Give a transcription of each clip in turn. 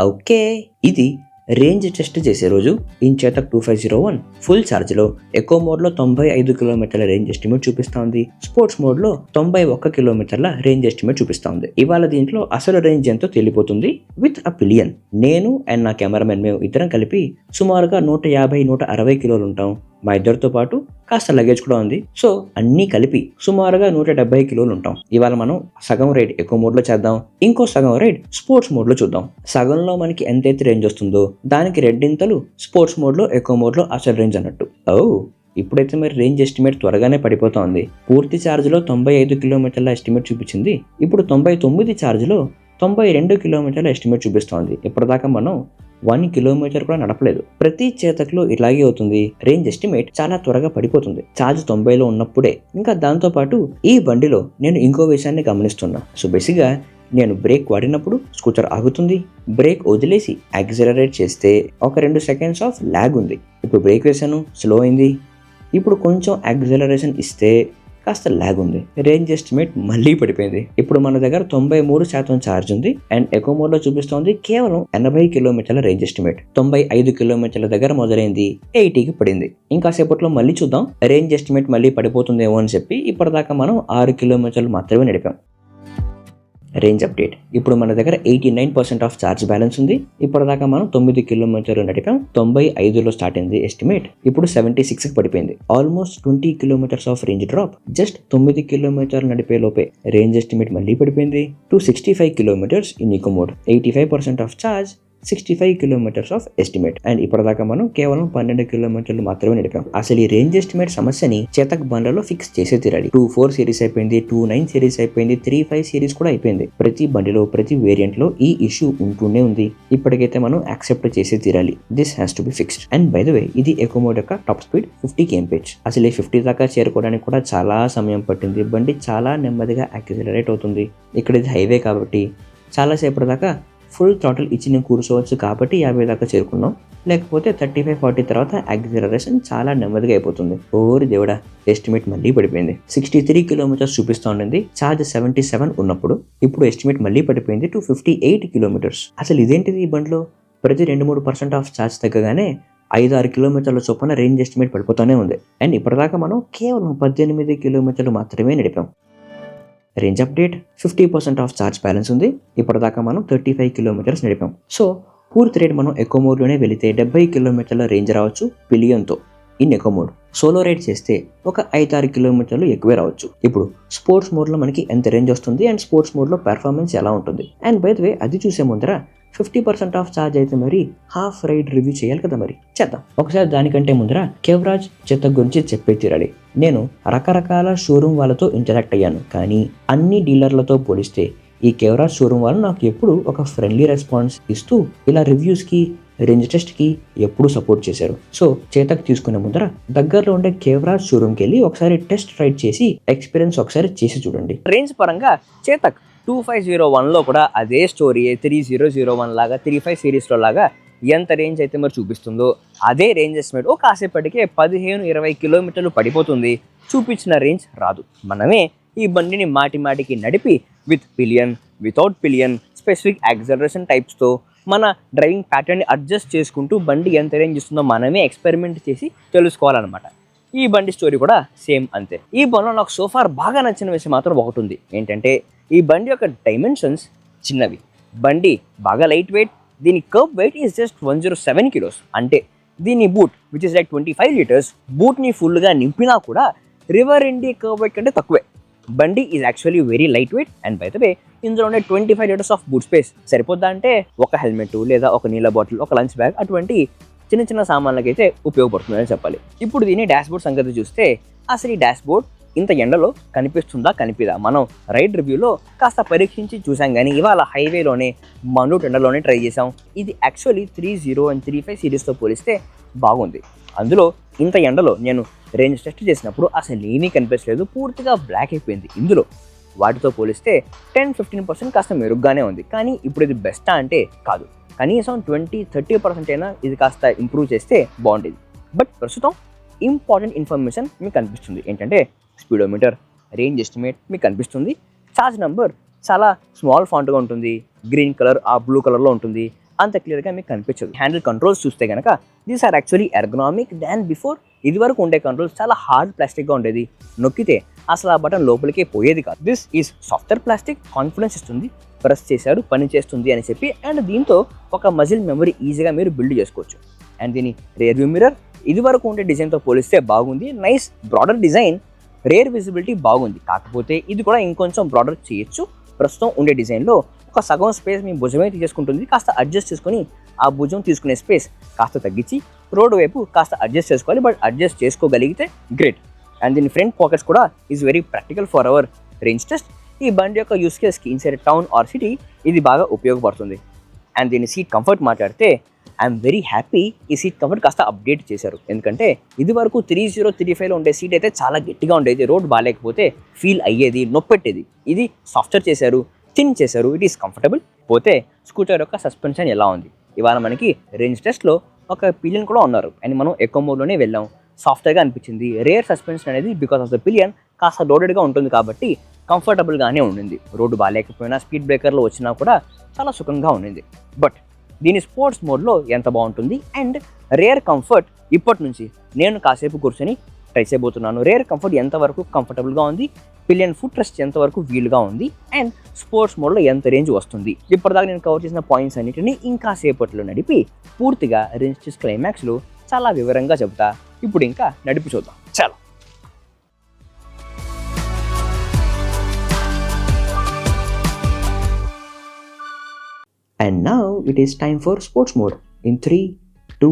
Okay, ఇది range test చేసే రోజు ఇన్చేతక్ 2501 ఫుల్ ఛార్జ్లో ఎకో మోడ్లో 95 కిలోమీటర్ల రేంజ్ ఎస్టిమేట్ చూపిస్తోంది. స్పోర్ట్స్ మోడ్లో 91 కిలోమీటర్ల రేంజ్ ఎస్టిమేట్ చూపిస్తోంది. ఇవాళ దీంట్లో అసలు రేంజ్ ఎంతో తెలిపోతుంది విత్ అ పిలియన్. నేను అండ్ నా కెమెరామెన్ మేము ఇద్దరం కలిపి సుమారుగా 150-160 కిలోలు ఉంటాం. మా ఇద్దరితో పాటు కాస్త లగేజ్ కూడా ఉంది. సో అన్నీ కలిపి సుమారుగా 170 కిలోలు ఉంటాం. ఇవాళ మనం సగం రైడ్ ఎకో మోడ్లో చేద్దాం, ఇంకో సగం రైడ్ స్పోర్ట్స్ మోడ్లో చూద్దాం. సగంలో మనకి ఎంతైతే రేంజ్ వస్తుందో దానికి రెండింతలు స్పోర్ట్స్ మోడ్లో ఎకో మోడ్లో అసలు రేంజ్ అన్నట్టు. ఇప్పుడైతే మరి రేంజ్ ఎస్టిమేట్ త్వరగానే పడిపోతోంది. పూర్తి ఛార్జ్లో 95 కిలోమీటర్ల ఎస్టిమేట్ చూపించింది. ఇప్పుడు 99 ఛార్జ్లో 92 కిలోమీటర్ల ఎస్టిమేట్ చూపిస్తోంది. ఇప్పటిదాకా మనం 1 కిలోమీటర్ కూడా నడపలేదు. ప్రతి చేతకులో ఇలాగే అవుతుంది. రేంజ్ ఎస్టిమేట్ చాలా త్వరగా పడిపోతుంది ఛార్జ్ 90లో ఉన్నప్పుడే. ఇంకా దాంతో పాటు ఈ బండిలో నేను ఇంకో విషయాన్ని గమనిస్తున్నా. సో బేసిక్గా నేను బ్రేక్ వాడినప్పుడు స్కూటర్ ఆగుతుంది, బ్రేక్ వదిలేసి యాక్సిలరేట్ చేస్తే ఒక 2 సెకండ్స్ ఆఫ్ ల్యాగ్ ఉంది. ఇప్పుడు బ్రేక్ వేసాను, స్లో అయింది. ఇప్పుడు కొంచెం యాక్సిలరేషన్ ఇస్తే కాస్త ల్యాగ్ ఉంది. రేంజ్ ఎస్టిమేట్ మళ్ళీ పడిపోయింది. ఇప్పుడు మన దగ్గర 93% ఛార్జ్ ఉంది అండ్ ఎకో మోడ్లో చూపిస్తోంది కేవలం 80 కిలోమీటర్ల రేంజ్ ఎస్టిమేట్. 95 కిలోమీటర్ల దగ్గర మొదలైంది, 80కి పడింది. ఇంకా సేపట్లో మళ్ళీ చూద్దాం రేంజ్ ఎస్టిమేట్ మళ్ళీ పడిపోతుందేమో అని చెప్పి ఇప్పటిదాకా మనం 6 కిలోమీటర్లు మాత్రమే నడిపాం. Range update. ఇప్పుడు మన దగ్గర 89% ఆఫ్ ఛార్జ్ బ్యాలెన్స్ ఉంది. ఇప్పటిదాకా మనం 9 కిలోమీటర్లు నడిపాం. 95లో స్టార్ట్ అయింది ఎస్టిమేట్, ఇప్పుడు 76కి పడిపోయింది. Almost 20 kilometres of range drop. Just 9 కిలోమీటర్లు నడిపే లోపే రేంజ్ ఎస్టిమేట్ మళ్ళీ పడిపోయింది to 65 kilometres in eco mode. 85% of charge, 65 kilometres of estimate. And ఇప్పటిదాకా మనం కేవలం 12 కిలోమీటర్లు మాత్రమే నడిపాం. అసలు ఈ రేంజ్ ఎస్టిమేట్ సమస్యని చేతక్ బండ్లలో ఫిక్స్ చేసే తీరాలి. 24 సిరీస్ అయిపోయింది, 29 సిరీస్ అయిపోయింది, 35 సిరీస్ కూడా అయిపోయింది. ప్రతి బండిలో ప్రతి వేరియంట్ లో ఈ ఇష్యూ ఉంటూనే ఉంది. ఇప్పటికైతే మనం యాక్సెప్ట్ చేసే తీరాలి. This has to be fixed. And by the way, ఇది ఎకో మోడ్ యొక్క టాప్ స్పీడ్ 50 kmph. అసలు ఈ 50 దాకా చేరుకోవడానికి కూడా చాలా సమయం పట్టింది. బండి చాలా నెమ్మదిగా యాక్సిలరేట్ అవుతుంది. ఇక్కడ ఇది హైవే కాబట్టి చాలాసేపటి దాకా ఫుల్ థ్రాటిల్ ఇచ్చి నేను కూర్చోవచ్చు కాబట్టి 50 దాకా చేరుకున్నాం. లేకపోతే 35-40 తర్వాత యాక్సిలరేషన్ చాలా నెమ్మదిగా అయిపోతుంది. ఓరి దేవుడా, ఎస్టిమేట్ మళ్ళీ పడిపోయింది. 63 కిలోమీటర్స్ చూపిస్తూ ఉండింది ఛార్జ్ 77 ఉన్నప్పుడు. ఇప్పుడు ఎస్టిమేట్ మళ్ళీ పడిపోయింది టు 58 కిలోమీటర్స్. అసలు ఇదేంటిది? ఈ బండిలో ప్రతి 2-3% ఆఫ్ ఛార్జ్ తగ్గగానే 5-6 కిలోమీటర్ల చొప్పున రేంజ్ ఎస్టిమేట్ పడిపోతూనే ఉంది. అండ్ ఇప్పటిదాకా మనం కేవలం 18 కిలోమీటర్లు మాత్రమే నడిపాం. Range update. 50% of charge balance ఉంది. ఇప్పటిదాకా మనం 35 కిలోమీటర్స్ నడిపాం. సో పూర్తి రేట్ మనం ఎకో మోడ్లోనే వెళితే 70 కిలోమీటర్ల రేంజ్ రావచ్చు పిలియన్తో in eco mode. Solo ride చేస్తే ఒక 5-6 కిలోమీటర్లు ఎక్కువే రావచ్చు. ఇప్పుడు స్పోర్ట్స్ మోడ్లో మనకి ఎంత రేంజ్ వస్తుంది అండ్ స్పోర్ట్స్ మోడ్లో పెర్ఫార్మెన్స్ ఎలా ఉంటుంది. అండ్ బై ద వే, అది చూసే ముందర 50% ఆఫ్ ఛార్జ్ అయితే మరి హాఫ్ రైడ్ రివ్యూ చేయాలి కదా, మరి చేద్దాం. ఒకసారి దానికంటే ముందర కెవరాజ్ చేతక్ గురించి చెప్పే తీరాలి. నేను రకరకాల షోరూమ్ వాళ్ళతో ఇంటరాక్ట్ అయ్యాను, కానీ అన్ని డీలర్లతో పోలిస్తే ఈ కెవరాజ్ షోరూమ్ వాళ్ళు నాకు ఎప్పుడు ఒక ఫ్రెండ్లీ రెస్పాన్స్ ఇస్తూ ఇలా రివ్యూస్కి, రేంజ్ టెస్ట్కి ఎప్పుడు సపోర్ట్ చేశారు. సో చేతక్ తీసుకునే ముందర దగ్గరలో ఉండే కెవరాజ్ షోరూమ్కి వెళ్ళి ఒకసారి టెస్ట్ రైడ్ చేసి ఎక్స్పీరియన్స్ ఒకసారి చేసి చూడండి. రేంజ్ పరంగా చేతక్ 2501లో కూడా అదే స్టోరీ. 3001 లాగా 35 సిరీస్లో లాగా ఎంత రేంజ్ అయితే మరి చూపిస్తుందో అదే రేంజ్ ఎస్టిమేట్ కాసేపటికే 15-20 కిలోమీటర్లు పడిపోతుంది. చూపించిన రేంజ్ రాదు. మనమే ఈ బండిని మాటికి నడిపి with pillion, without pillion, specific acceleration టైప్స్తో మన డ్రైవింగ్ ప్యాటర్న్ని అడ్జస్ట్ చేసుకుంటూ బండి ఎంత రేంజ్ ఇస్తుందో మనమే ఎక్స్పెరిమెంట్ చేసి తెలుసుకోవాలన్నమాట. ఈ బండి స్టోరీ కూడా సేమ్ అంతే. ఈ బండిలో నాకు సోఫార్ బాగా నచ్చిన విషయం మాత్రం ఒకటి ఉంది. ఏంటంటే ఈ బండి యొక్క డైమెన్షన్స్ చిన్నవి. బండి బాగా లైట్ వెయిట్. దీని kerb weight is just 107 kilos. అంటే దీని boot which is like 25 litres బూట్ని ఫుల్గా నింపినా కూడా రివర్ ఇండి కర్బ్ వెయిట్ కంటే తక్కువే. బండి is actually very light weight. And by the way, ఇందులో ఉండే 25 లీటర్స్ ఆఫ్ బూట్ స్పేస్ సరిపోద్దా అంటే ఒక హెల్మెట్ లేదా ఒక నీళ్ళ బాటిల్, ఒక లంచ్ బ్యాగ్, అటువంటి చిన్న సామాన్లకైతే ఉపయోగపడుతుందని చెప్పాలి. ఇప్పుడు దీని డాష్బోర్డ్ సంగతి చూస్తే అసలు ఈ డాష్బోర్డ్ ఇంత ఎండలో కనిపిస్తుందా కనిపిదా? మనం రైడ్ రివ్యూలో కాస్త పరీక్షించి చూసాం, కానీ ఇవాళ హైవేలోనే మండు ఎండలోనే ట్రై చేసాం. ఇది యాక్చువల్లీ 30 అండ్ 35 సిరీస్తో పోలిస్తే బాగుంది. అందులో ఇంత ఎండలో నేను రేంజ్ టెస్ట్ చేసినప్పుడు అసలు ఏమీ కనిపించలేదు, పూర్తిగా బ్లాక్ అయిపోయింది. ఇందులో వాటితో పోలిస్తే 10-15% కాస్త మెరుగ్గానే ఉంది. కానీ ఇప్పుడు ఇది బెస్టా అంటే కాదు. కనీసం 20-30% అయినా ఇది కాస్త ఇంప్రూవ్ చేస్తే బాగుండేది. బట్ ప్రస్తుతం ఇంపార్టెంట్ ఇన్ఫర్మేషన్ మీకు కనిపిస్తుంది. ఏంటంటే స్పీడోమీటర్, రేంజ్ ఎస్టిమేట్ మీకు కనిపిస్తుంది. ఛార్జ్ నెంబర్ చాలా స్మాల్ ఫాంట్గా ఉంటుంది, గ్రీన్ కలర్ ఆ బ్లూ కలర్లో ఉంటుంది. అంత క్లియర్గా మీకు కనిపించదు. హ్యాండిల్ కంట్రోల్స్ చూస్తే కనుక these are actually ergonomic than before. ఇది వరకు ఉండే కంట్రోల్స్ చాలా హార్డ్ ప్లాస్టిక్గా ఉండేది, నొక్కితే అసలు ఆ బటన్ లోపలికే పోయేది కాదు. This is software plastic, confidence ఇస్తుంది, ప్రెస్ చేశారు పని చేస్తుంది అని చెప్పి. అండ్ దీంతో ఒక మజిల్ మెమరీ ఈజీగా మీరు బిల్డ్ చేసుకోవచ్చు. అండ్ దీని రియర్ వ్యూ మిర్రర్ ఇది వరకు ఉండే డిజైన్తో పోలిస్తే బాగుంది, nice broader design, rare visibility బాగుంది. కాకపోతే ఇది కూడా ఇంకొంచెం బ్రాడర్ చేయొచ్చు. ప్రస్తుతం ఉండే డిజైన్లో ఒక సగం స్పేస్ మీ భుజమే తీసేసుకుంటుంది. కాస్త అడ్జస్ట్ చేసుకొని ఆ భుజం తీసుకునే స్పేస్ కాస్త తగ్గించి రోడ్డు వైపు కాస్త అడ్జస్ట్ చేసుకోవాలి. బట్ అడ్జస్ట్ చేసుకోగలిగితే గ్రేట్. అండ్ దీని ఫ్రంట్ పాకెట్స్ కూడా is very practical for our range test. ఈ బండి యొక్క యూస్ కేస్కి ఇన్సైడ్ టౌన్ ఆర్ సిటీ ఇది బాగా ఉపయోగపడుతుంది. అండ్ దీని సీట్ కంఫర్ట్ మాట్లాడితే ఐఎమ్ వెరీ హ్యాపీ ఈ సీట్ కంఫర్ట్ కాస్త అప్డేట్ చేశారు. ఎందుకంటే ఇది వరకు 3035లో ఉండే సీట్ అయితే చాలా గట్టిగా ఉండేది, రోడ్ బాగాలేకపోతే ఫీల్ అయ్యేది, నొప్పెట్టేది. ఇది సాఫ్ట్వేర్ చేశారు, థిన్ చేశారు, ఇట్ ఈస్ కంఫర్టబుల్. పోతే స్కూటర్ యొక్క సస్పెన్షన్ ఎలా ఉంది? ఇవాళ మనకి రేంజ్ టెస్ట్లో ఒక పిలియన్ కూడా ఉన్నారు అండ్ మనం ఎకో మోడ్లోనే వెళ్ళాం. సాఫ్ట్వేర్గా అనిపించింది. రేర్ సస్పెన్షన్ అనేది బికాస్ ఆఫ్ ద పిలియన్ కాస్త లోడెడ్గా ఉంటుంది కాబట్టి కంఫర్టబుల్గానే ఉండింది. రోడ్డు బాగాలేకపోయినా స్పీడ్ బ్రేకర్లో వచ్చినా కూడా చాలా సుఖంగా ఉండింది. బట్ దీని స్పోర్ట్స్ మోడ్లో ఎంత బాగుంటుంది? అండ్ రేర్ కంఫర్ట్ ఇప్పటి నుంచి నేను కాసేపు కూర్చొని ట్రై చేయబోతున్నాను. రేర్ కంఫర్ట్ ఎంతవరకు కంఫర్టబుల్గా ఉంది, పిలియన్ ఫుట్ రెస్ట్ ఎంతవరకు వీలుగా ఉంది, అండ్ స్పోర్ట్స్ మోడ్లో ఎంత రేంజ్ వస్తుంది. ఇప్పటిదాకా నేను కవర్ చేసిన పాయింట్స్ అన్నిటిని ఇంకా సేపట్లో నడిపి పూర్తిగా రేంజ్ టెస్ట్ క్లైమాక్స్లో చాలా వివరంగా చెబుతా. ఇప్పుడు ఇంకా నడిపి చూద్దాం. చాలా and now it is time for sports mode. In 3, 2,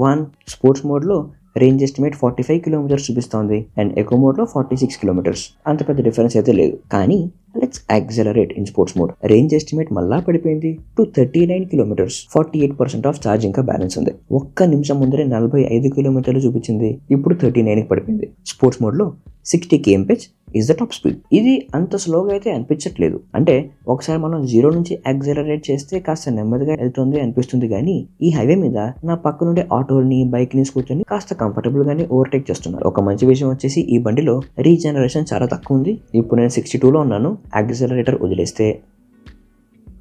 1 sports మోడ్లో రేంజ్ ఎస్టిమేట్ 45 కిలోమీటర్స్ చూపిస్తోంది అండ్ ఎకో మోడ్లో 46 కిలోమీటర్స్. అంత పెద్ద డిఫరెన్స్ అయితే లేదు. కానీ let's accelerate in sports mode. Range estimate మళ్ళా పడిపోయింది టు 39 కిలోమీటర్స్. 48% ఆఫ్ ఛార్జ్ ఇంకా బ్యాలెన్స్ ఉంది. ఒక్క నిమిషం ముందరే 45 కిలోమీటర్లు చూపించింది, ఇప్పుడు 39కి పడిపోయింది. స్పోర్ట్స్ మోడ్లో 60 kmph is the top speed. ఇది అంత స్లోగా అయితే అనిపించట్లేదు. అంటే ఒకసారి మనం 0 నుంచి యాక్సెలరేట్ చేస్తే కాస్త నెమ్మదిగా వెళ్తుంది అనిపిస్తుంది, కానీ ఈ హైవే మీద నా పక్క నుండి ఆటోని బైక్ని స్కూటర్ని కాస్త కంఫర్టబుల్ గానే ఓవర్టేక్ చేస్తున్నారు. ఒక మంచి విషయం వచ్చేసి ఈ బండిలో రీజనరేషన్ చాలా తక్కువ ఉంది. ఇప్పుడు నేను 62లో ఉన్నాను. యాక్సెలరేటర్ వదిలేస్తే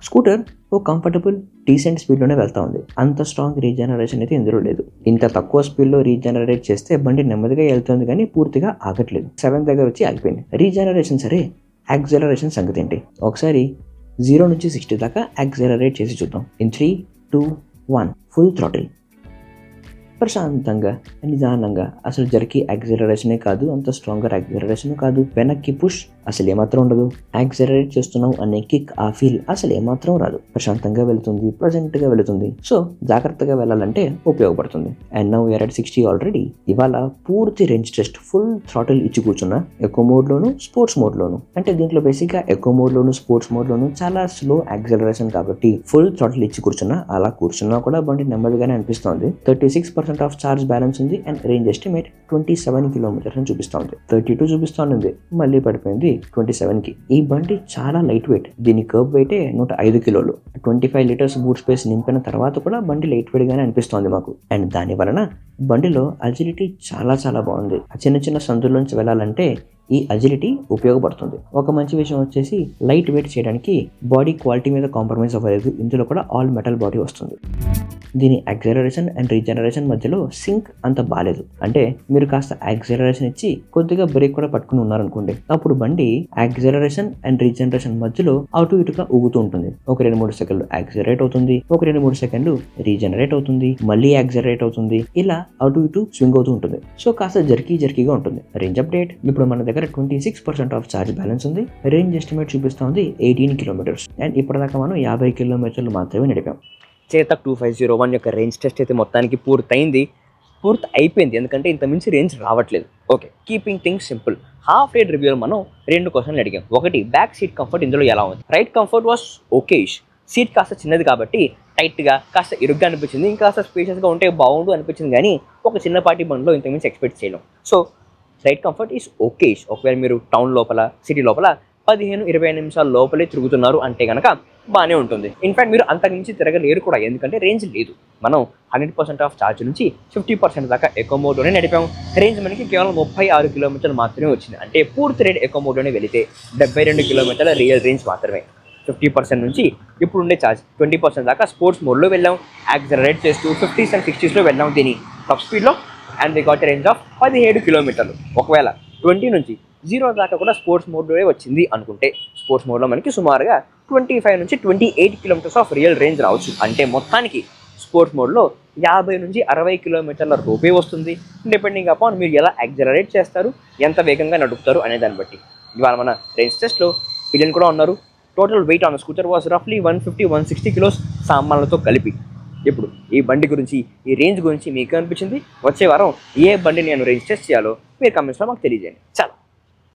స్కూటర్ ఓ కంఫర్టబుల్ డీసెంట్ స్పీడ్లోనే వెళ్తా ఉంది. అంత స్ట్రాంగ్ రీజనరేషన్ అయితే ఇందులో లేదు. ఇంత తక్కువ స్పీడ్లో రీజనరేట్ చేస్తే బండి నెమ్మదిగా వెళ్తుంది కానీ పూర్తిగా ఆగట్లేదు. 7 దగ్గర వచ్చి ఆగిపోయింది. రీజనరేషన్ సరే, యాక్సెలరేషన్ సంగతి ఏంటి? ఒకసారి 0 నుంచి 60 దాకా యాక్సెలరేట్ చేసి చూద్దాం. In 3, 2, 1 full throttle. ప్రశాంతంగా నిదానంగా, అసలు జర్కి యాక్సెలరేషనే కాదు, అంత స్ట్రాంగర్ యాక్సెలరేషన్ కాదు. వెనక్కి పుష్ అసలు ఏమాత్రం ఉండదు. యాక్సెలరేట్ చేస్తున్నాం అనే కిక్, ఆ ఫీల్ అసలు ఏమాత్రం రాదు. ప్రశాంతంగా వెళుతుంది, ప్రజెంట్గా వెళుతుంది. సో జాగ్రత్తగా వెళ్ళాలంటే ఉపయోగపడుతుంది. And now we're at 60 already. ఇవాళ పూర్తి రేంజ్ టెస్ట్ ఫుల్ థ్రాటిల్ ఇచ్చి కూర్చున్నా, ఎకో మోడ్లోను స్పోర్ట్స్ మోడ్లోను. అంటే దీంట్లో బేసిక్గా ఎకో మోడ్లోను స్పోర్ట్స్ మోడ్లోను చాలా స్లో యాక్సెలరేషన్ కాబట్టి ఫుల్ థ్రాటిల్ ఇచ్చి కూర్చున్నా. అలా కూర్చున్నా కూడా బండి నెమ్మదిగానే అనిపిస్తోంది. 36% ఆఫ్ చార్జ్ బ్యాలెన్స్ ఉంది అండ్ రేంజ్ ఎస్టిమేట్ 27 కిలోమీటర్స్ అని చూపిస్తోంది. 32 చూపిస్తోంది, మళ్ళీ పడిపోయింది 27కి. ఈ బండి చాలా లైట్ వెయిట్. దీని కర్బ్ వెయిటే 105 కిలోలు. 25 లీటర్స్ బూట్ స్పేస్ నింపిన తర్వాత కూడా బండి లైట్ వెయిట్ గానే అనిపిస్తోంది మాకు. అండ్ దాని వలన బండిలో అజిలిటీ చాలా చాలా బాగుంది. చిన్న చిన్న సందుల్లోంచి వెళ్ళాలంటే ఈ అజిలిటీ ఉపయోగపడుతుంది. ఒక మంచి విషయం వచ్చేసి లైట్ వెయిట్ చేయడానికి బాడీ క్వాలిటీ మీద కాంప్రమైజ్ అవ్వలేదు. ఇందులో కూడా ఆల్ మెటల్ బాడీ వస్తుంది. దీని యాక్సెలరేషన్ అండ్ రీజనరేషన్ మధ్యలో సింక్ అంత బాలేదు. అంటే మీరు కాస్త యాక్సెలరేషన్ ఇచ్చి కొద్దిగా బ్రేక్ కూడా పట్టుకుని ఉన్నారనుకోండి, అప్పుడు బండి యాక్సెలరేషన్ అండ్ రీజనరేషన్ మధ్యలో అటు ఇటుగా ఊగుతూ ఉంటుంది. ఒక 2-3 సెకండ్లు యాక్సెలరేట్ అవుతుంది, ఒక 2-3 సెకండ్లు రీజనరేట్ అవుతుంది, మళ్ళీ యాక్సెలరేట్ అవుతుంది. ఇలా అటు ఇటు స్వింగ్ అవుతూ ఉంటుంది. సో కాస్త జర్కీగా ఉంటుంది. Range update. ఇప్పుడు మన దగ్గర 26% ఆఫ్ చార్జ్ బ్యాలెన్స్ ఉంది. రేంజ్ ఎస్టిమేట్ చూపిస్తోంది 18 కిలోమీటర్స్. అండ్ ఇప్పటిదాకా మనం 50 కిలోమీటర్లు మాత్రమే నడిపాం. చేతక్ 2501 యొక్క రేంజ్ టెస్ట్ అయితే మొత్తానికి పూర్తి అయిపోయింది. ఎందుకంటే ఇంత మించి రేంజ్ రావట్లేదు. Okay, keeping things simple. Half rate రివ్యూలో మనం 2 క్వశ్చన్లు అడిగాం. ఒకటి, బ్యాక్ సీట్ కంఫర్ట్ ఇందులో ఎలా ఉంది? Ride comfort was okayish. Seat కాస్త చిన్నది కాబట్టి టైట్గా కాస్త ఇరుగ్గా అనిపించింది. ఇంకా కాస్త స్పేషియస్గా ఉంటే బాగుండు అనిపించింది, కానీ ఒక చిన్నపాటి బండిలో ఇంతకుమించి ఎక్స్పెక్ట్ చేయలేం. So ride comfort is okayish. ఒకవేళ మీరు టౌన్ లోపల, సిటీ లోపల 15-20 నిమిషాల లోపలే తిరుగుతున్నారు అంటే కనుక బాగానే ఉంటుంది. ఇన్ఫాక్ట్ మీరు అంతకుమించి తిరగలేరు కూడా, ఎందుకంటే రేంజ్ లేదు. మనం 100% ఆఫ్ ఛార్జ్ నుంచి 50% దాకా ఎకో మోడ్లోనే నడిపాం. రేంజ్ మనకి కేవలం 36 కిలోమీటర్లు మాత్రమే వచ్చింది. అంటే పూర్తి రేట్ ఎకో మోడ్లోనే వెళితే 72 కిలోమీటర్ల రియల్ రేంజ్ మాత్రమే. 50% నుంచి ఇప్పుడు ఉండే ఛార్జ్ 20% దాకా స్పోర్ట్స్ మోడ్లో వెళ్ళాం. యాక్సలరేట్ చేస్తూ 50s and 60sలో వెళ్ళాం దీని టాప్ స్పీడ్లో. And we got range of 17 కిలోమీటర్లు. ఒకవేళ 20 నుంచి 0 దాకా కూడా స్పోర్ట్స్ మోడ్లోనే వచ్చింది అనుకుంటే స్పోర్ట్స్ మోడ్లో మనకి సుమారుగా 25 నుంచి 28 కిలోమీటర్స్ ఆఫ్ రియల్ రేంజ్ రావచ్చు. అంటే మొత్తానికి స్పోర్ట్స్ మోడ్లో 50 నుంచి 60 కిలోమీటర్ల రూపే వస్తుంది. డిపెండింగ్ అపాన్ మీరు ఎలా యాక్సలరేట్ చేస్తారు, ఎంత వేగంగా నడుపుతారు అనే దాన్ని బట్టి. ఇవాళ మన రేంజ్ టెస్ట్లో పిల్లలు కూడా ఉన్నారు. Total weight on scooter was రఫ్లీ 150-160 కిలోస్ సామాన్లతో కలిపి. ఇప్పుడు ఈ బండి గురించి, ఈ రేంజ్ గురించి మీకు అనిపించింది? వచ్చే వారం ఏ బండి నేను రేంజ్ టెస్ట్ చేయాలో మీరు కమెంట్స్లో మాకు తెలియజేయండి. చాలా